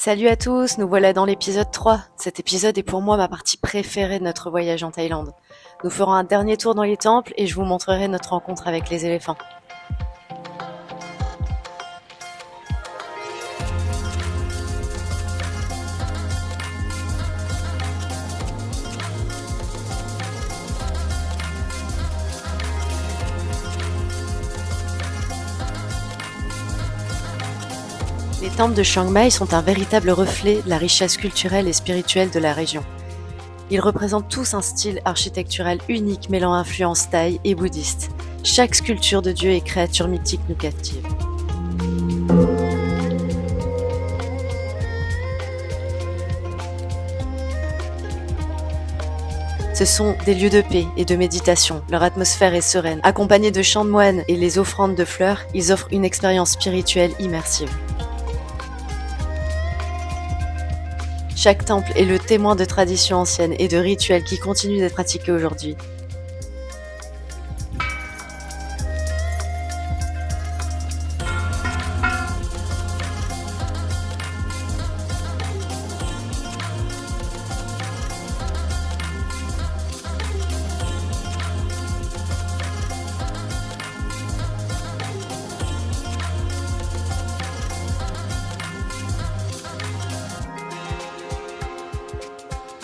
Salut à tous, nous voilà dans l'épisode 3. Cet épisode est pour moi ma partie préférée de notre voyage en Thaïlande. Nous ferons un dernier tour dans les temples et je vous montrerai notre rencontre avec les éléphants. Les temples de Chiang Mai sont un véritable reflet de la richesse culturelle et spirituelle de la région. Ils représentent tous un style architectural unique mêlant influences thaï et bouddhistes. Chaque sculpture de dieu et créature mythique nous captive. Ce sont des lieux de paix et de méditation. Leur atmosphère est sereine. Accompagnés de chants de moines et les offrandes de fleurs, ils offrent une expérience spirituelle immersive. Chaque temple est le témoin de traditions anciennes et de rituels qui continuent d'être pratiqués aujourd'hui.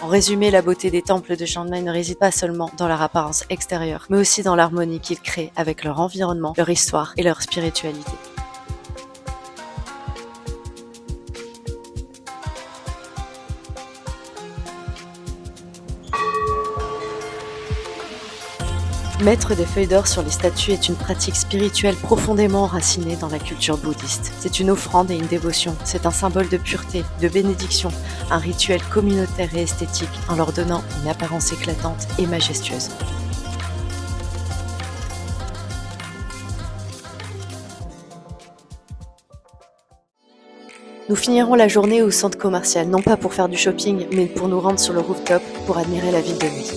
En résumé, la beauté des temples de Chiang Mai ne réside pas seulement dans leur apparence extérieure, mais aussi dans l'harmonie qu'ils créent avec leur environnement, leur histoire et leur spiritualité. Mettre des feuilles d'or sur les statues est une pratique spirituelle profondément enracinée dans la culture bouddhiste. C'est une offrande et une dévotion, c'est un symbole de pureté, de bénédiction, un rituel communautaire et esthétique en leur donnant une apparence éclatante et majestueuse. Nous finirons la journée au centre commercial, non pas pour faire du shopping, mais pour nous rendre sur le rooftop pour admirer la ville de nuit.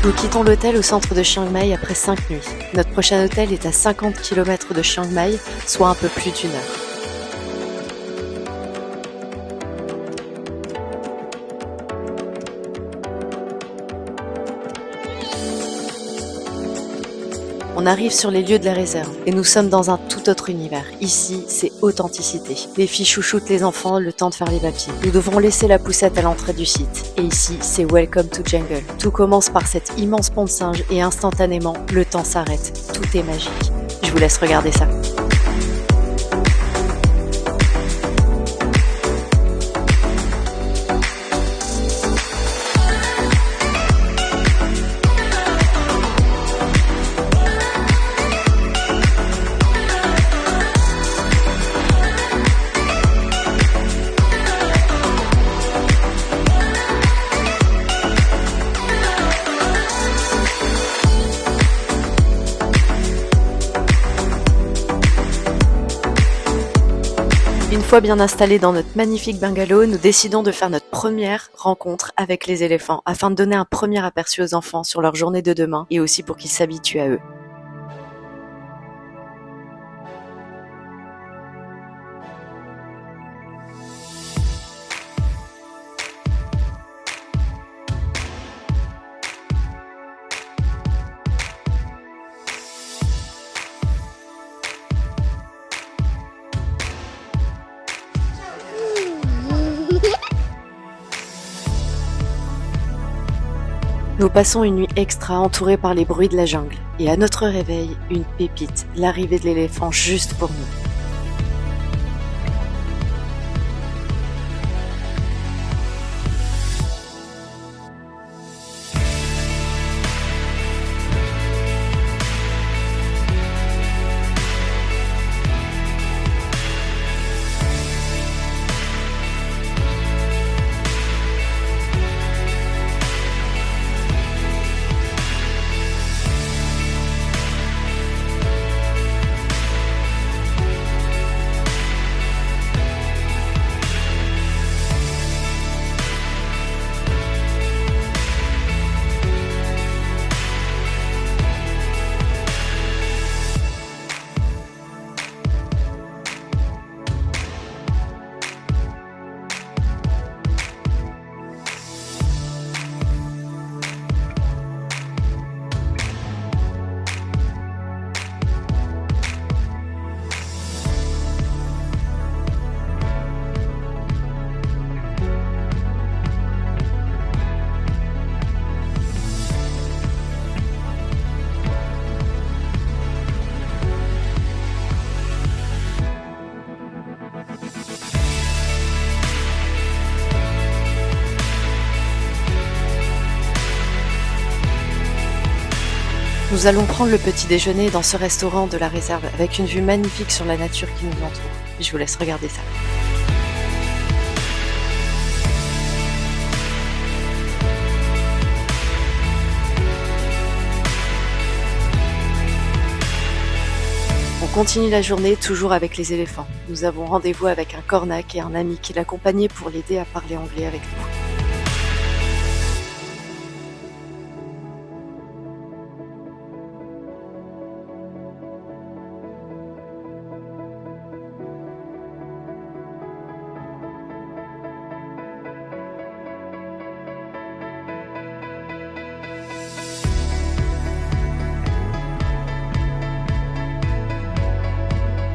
Nous quittons l'hôtel au centre de Chiang Mai après 5 nuits. Notre prochain hôtel est à 50 km de Chiang Mai, soit un peu plus d'1 heure. On arrive sur les lieux de la réserve et nous sommes dans un tout autre univers. Ici, c'est authenticité. Les filles chouchoutent les enfants le temps de faire les papiers. Nous devrons laisser la poussette à l'entrée du site. Et ici, c'est Welcome to Jungle. Tout commence par cet immense pont de singe et instantanément, le temps s'arrête. Tout est magique. Je vous laisse regarder ça. Une fois bien installés dans notre magnifique bungalow, nous décidons de faire notre première rencontre avec les éléphants afin de donner un premier aperçu aux enfants sur leur journée de demain et aussi pour qu'ils s'habituent à eux. Nous passons une nuit extra entourée par les bruits de la jungle. Et à notre réveil, une pépite, l'arrivée de l'éléphant juste pour nous. Nous allons prendre le petit déjeuner dans ce restaurant de la réserve avec une vue magnifique sur la nature qui nous entoure. Je vous laisse regarder ça. On continue la journée toujours avec les éléphants. Nous avons rendez-vous avec un cornac et un ami qui l'accompagnait pour l'aider à parler anglais avec nous.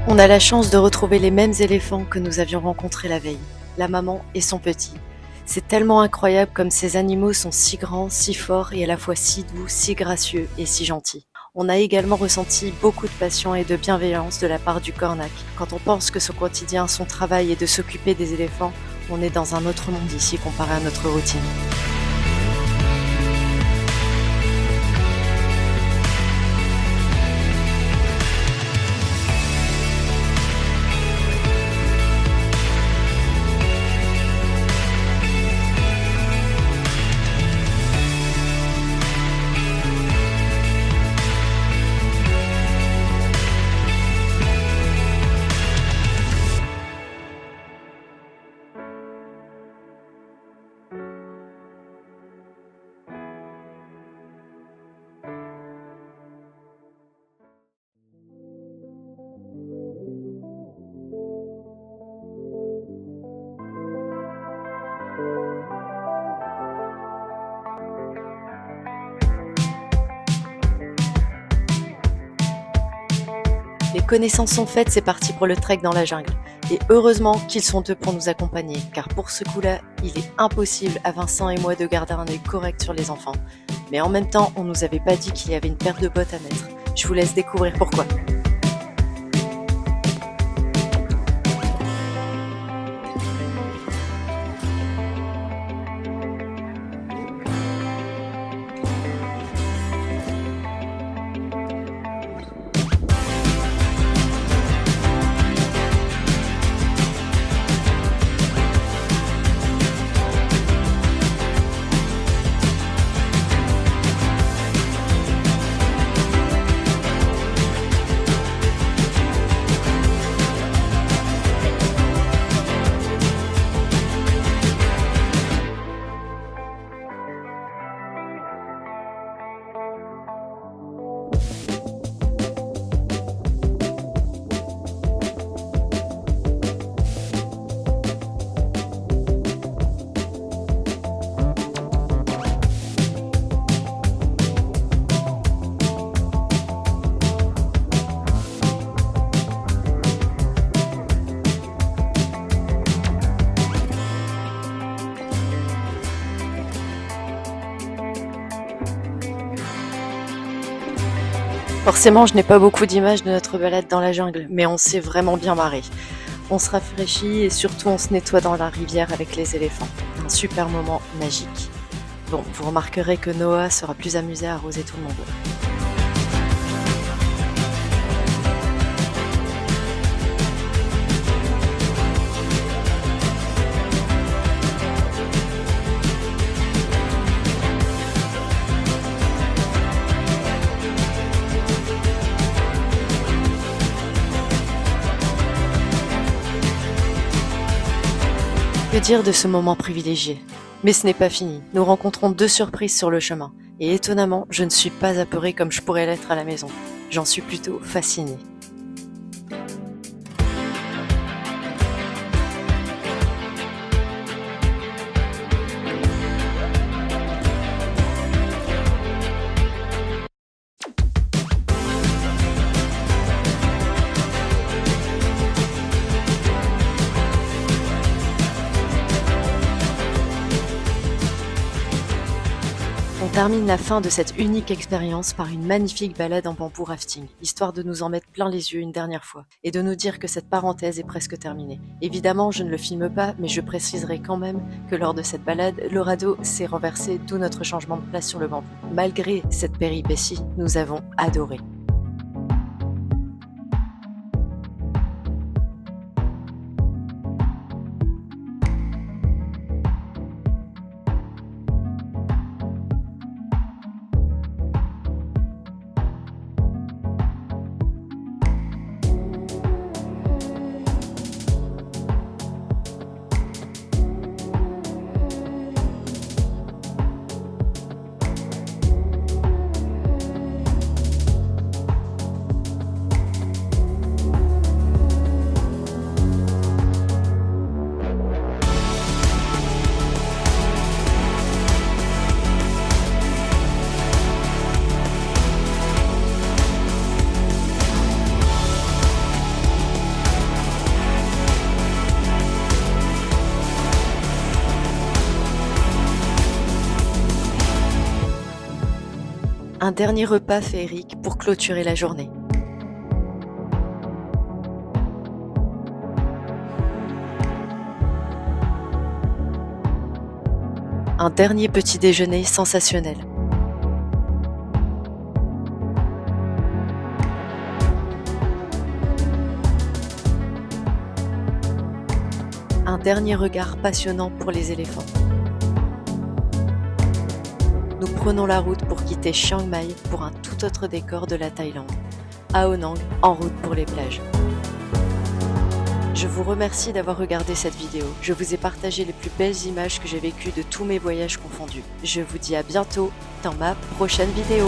On a la chance de retrouver les mêmes éléphants que nous avions rencontrés la veille, la maman et son petit. C'est tellement incroyable comme ces animaux sont si grands, si forts et à la fois si doux, si gracieux et si gentils. On a également ressenti beaucoup de passion et de bienveillance de la part du cornac. Quand on pense que son quotidien, son travail est de s'occuper des éléphants, on est dans un autre monde ici comparé à notre routine. Les connaissances sont faites, c'est parti pour le trek dans la jungle. Et heureusement qu'ils sont deux pour nous accompagner, car pour ce coup-là, il est impossible à Vincent et moi de garder un œil correct sur les enfants. Mais en même temps, on nous avait pas dit qu'il y avait une paire de bottes à mettre. Je vous laisse découvrir pourquoi. Forcément, je n'ai pas beaucoup d'images de notre balade dans la jungle, mais on s'est vraiment bien marré. On se rafraîchit et surtout on se nettoie dans la rivière avec les éléphants. Un super moment magique. Bon, vous remarquerez que Noah sera plus amusé à arroser tout le monde. Que dire de ce moment privilégié? Mais ce n'est pas fini. Nous rencontrons deux surprises sur le chemin. Et étonnamment, je ne suis pas apeurée comme je pourrais l'être à la maison. J'en suis plutôt fascinée. On termine la fin de cette unique expérience par une magnifique balade en bambou rafting, histoire de nous en mettre plein les yeux une dernière fois, et de nous dire que cette parenthèse est presque terminée. Évidemment, je ne le filme pas, mais je préciserai quand même que lors de cette balade, le radeau s'est renversé, d'où notre changement de place sur le bambou. Malgré cette péripétie, nous avons adoré. Un dernier repas féerique pour clôturer la journée. Un dernier petit déjeuner sensationnel. Un dernier regard passionnant pour les éléphants. Nous prenons la route pour quitter Chiang Mai pour un tout autre décor de la Thaïlande, à Onang, en route pour les plages. Je vous remercie d'avoir regardé cette vidéo. Je vous ai partagé les plus belles images que j'ai vécues de tous mes voyages confondus. Je vous dis à bientôt dans ma prochaine vidéo.